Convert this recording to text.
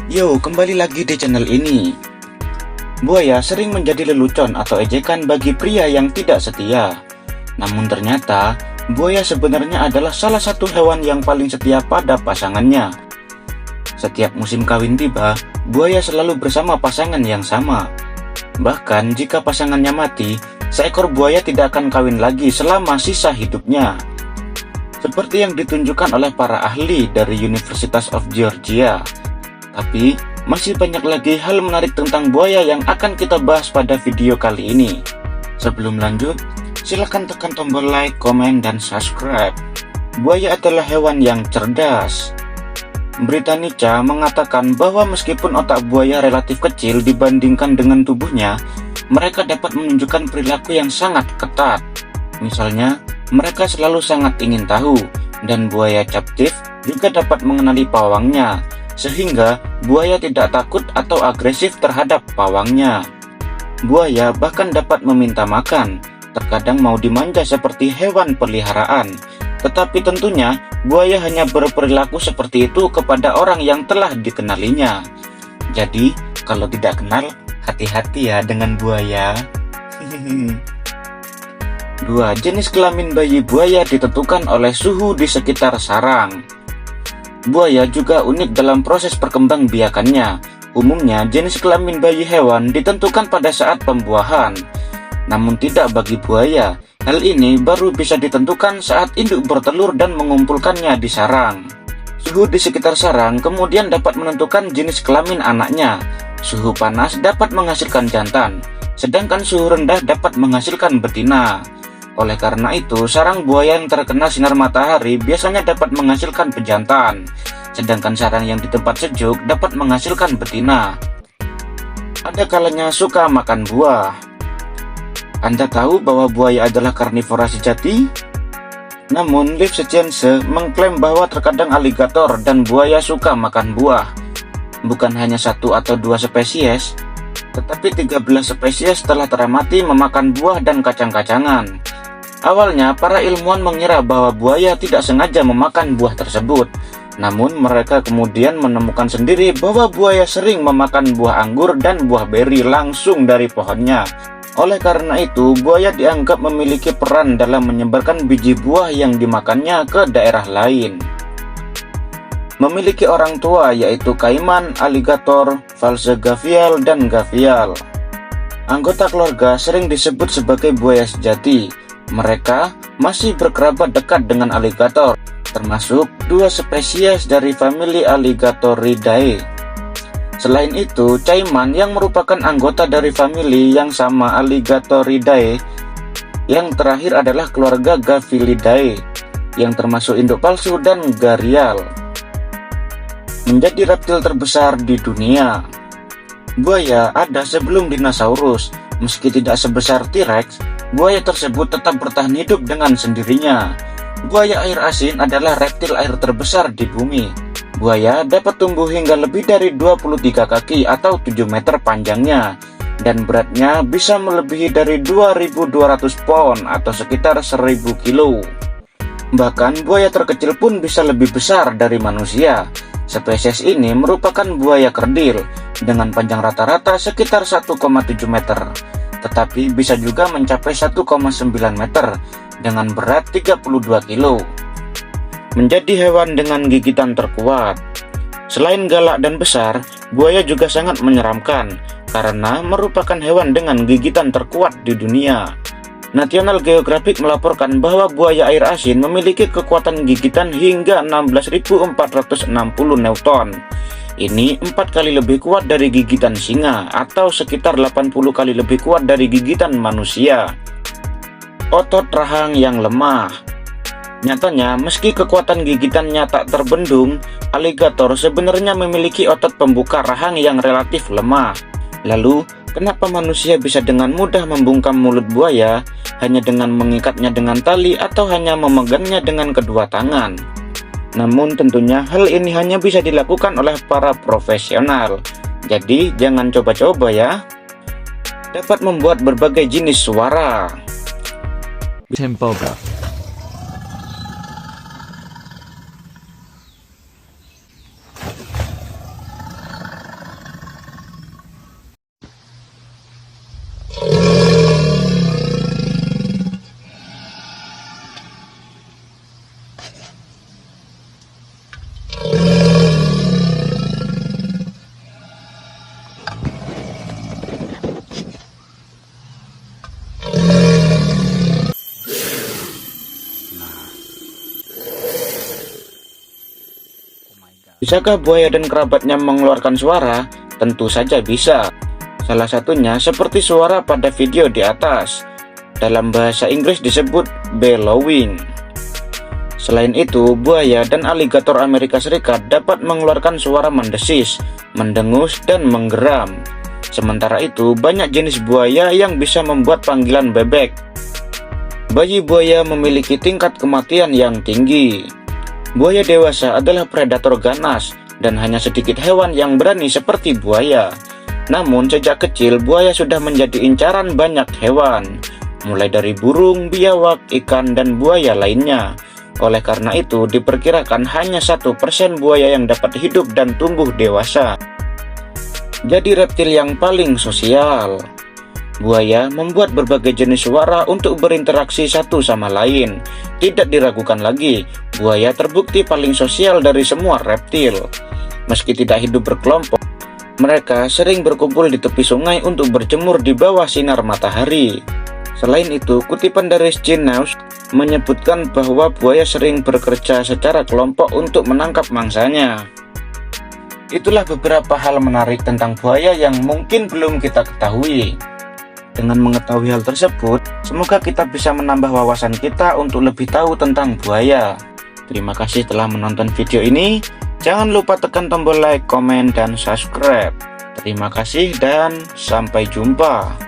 Yo, kembali lagi di channel ini. Buaya sering menjadi lelucon atau ejekan bagi pria yang tidak setia. Namun ternyata, buaya sebenarnya adalah salah satu hewan yang paling setia pada pasangannya. Setiap musim kawin tiba, buaya selalu bersama pasangan yang sama. Bahkan jika pasangannya mati, seekor buaya tidak akan kawin lagi selama sisa hidupnya. Seperti yang ditunjukkan oleh para ahli dari University of Georgia. Tapi, masih banyak lagi hal menarik tentang buaya yang akan kita bahas pada video kali ini. Sebelum lanjut, silakan tekan tombol like, komen, dan subscribe. Buaya adalah hewan yang cerdas. Britannica mengatakan bahwa meskipun otak buaya relatif kecil dibandingkan dengan tubuhnya, mereka dapat menunjukkan perilaku yang sangat ketat. Misalnya, mereka selalu sangat ingin tahu, dan buaya captive juga dapat mengenali pawangnya, sehingga buaya tidak takut atau agresif terhadap pawangnya. Buaya bahkan dapat meminta makan, terkadang mau dimanja seperti hewan peliharaan. Tetapi tentunya, buaya hanya berperilaku seperti itu kepada orang yang telah dikenalinya. Jadi, kalau tidak kenal, hati-hati ya dengan buaya. 2. Jenis kelamin bayi buaya ditentukan oleh suhu di sekitar sarang. Buaya juga unik dalam proses perkembangbiakannya. Umumnya, jenis kelamin bayi hewan ditentukan pada saat pembuahan. Namun tidak bagi buaya. Hal ini baru bisa ditentukan saat induk bertelur dan mengumpulkannya di sarang. Suhu di sekitar sarang kemudian dapat menentukan jenis kelamin anaknya. Suhu panas dapat menghasilkan jantan, sedangkan suhu rendah dapat menghasilkan betina. Oleh karena itu, sarang buaya yang terkena sinar matahari biasanya dapat menghasilkan pejantan, sedangkan sarang yang di tempat sejuk dapat menghasilkan betina. Ada kalanya suka makan buah. Anda tahu bahwa buaya adalah karnivora sejati? Namun, Liv Science mengklaim bahwa terkadang aligator dan buaya suka makan buah. Bukan hanya 1 atau 2 spesies, tetapi 13 spesies telah teramati memakan buah dan kacang-kacangan. Awalnya, para ilmuwan mengira bahwa buaya tidak sengaja memakan buah tersebut. Namun, mereka kemudian menemukan sendiri bahwa buaya sering memakan buah anggur dan buah beri langsung dari pohonnya. Oleh karena itu, buaya dianggap memiliki peran dalam menyebarkan biji buah yang dimakannya ke daerah lain. Memiliki orang tua yaitu kaiman, aligator, false gavial, dan gavial. Anggota keluarga sering disebut sebagai buaya sejati. Mereka masih berkerabat dekat dengan aligator, termasuk 2 spesies dari famili Alligatoridae. Selain itu, caiman yang merupakan anggota dari famili yang sama Alligatoridae. Yang terakhir adalah keluarga Gavilidae, yang termasuk induk palsu dan gharial. Menjadi reptil terbesar di dunia. Buaya ada sebelum dinosaurus. Meski tidak sebesar T-Rex, buaya tersebut tetap bertahan hidup dengan sendirinya. Buaya air asin adalah reptil air terbesar di bumi. Buaya dapat tumbuh hingga lebih dari 23 kaki atau 7 meter panjangnya, dan beratnya bisa melebihi dari 2.200 pound atau sekitar 1.000 kilo. Bahkan buaya terkecil pun bisa lebih besar dari manusia. Spesies ini merupakan buaya kerdil dengan panjang rata-rata sekitar 1,7 meter, tetapi bisa juga mencapai 1,9 meter dengan berat 32 kilo. Menjadi hewan dengan gigitan terkuat. Selain galak dan besar, buaya juga sangat menyeramkan karena merupakan hewan dengan gigitan terkuat di dunia. National Geographic melaporkan bahwa buaya air asin memiliki kekuatan gigitan hingga 16.460 Newton. Ini 4 kali lebih kuat dari gigitan singa atau sekitar 80 kali lebih kuat dari gigitan manusia. Otot rahang yang lemah. Nyatanya, meski kekuatan gigitannya tak terbendung, aligator sebenarnya memiliki otot pembuka rahang yang relatif lemah. Lalu, kenapa manusia bisa dengan mudah membungkam mulut buaya hanya dengan mengikatnya dengan tali atau hanya memegangnya dengan kedua tangan? Namun tentunya hal ini hanya bisa dilakukan oleh para profesional. Jadi jangan coba-coba ya. Dapat membuat berbagai jenis suara. Timboga. Bisakah buaya dan kerabatnya mengeluarkan suara? Tentu saja bisa. Salah satunya seperti suara pada video di atas. Dalam bahasa Inggris disebut bellowing. Selain itu, buaya dan aligator Amerika Serikat dapat mengeluarkan suara mendesis, mendengus, dan menggeram. Sementara itu, banyak jenis buaya yang bisa membuat panggilan bebek. Bayi buaya memiliki tingkat kematian yang tinggi. Buaya dewasa adalah predator ganas, dan hanya sedikit hewan yang berani seperti buaya. Namun, sejak kecil, buaya sudah menjadi incaran banyak hewan, mulai dari burung, biawak, ikan, dan buaya lainnya. Oleh karena itu, diperkirakan hanya 1% buaya yang dapat hidup dan tumbuh dewasa. Jadi reptil yang paling sosial. Buaya membuat berbagai jenis suara untuk berinteraksi satu sama lain. Tidak diragukan lagi, buaya terbukti paling sosial dari semua reptil. Meski tidak hidup berkelompok, mereka sering berkumpul di tepi sungai untuk berjemur di bawah sinar matahari. Selain itu, kutipan dari Scinews menyebutkan bahwa buaya sering bekerja secara kelompok untuk menangkap mangsanya. Itulah beberapa hal menarik tentang buaya yang mungkin belum kita ketahui. Dengan mengetahui hal tersebut, semoga kita bisa menambah wawasan kita untuk lebih tahu tentang buaya. Terima kasih telah menonton video ini. Jangan lupa tekan tombol like, komen, dan subscribe. Terima kasih dan sampai jumpa.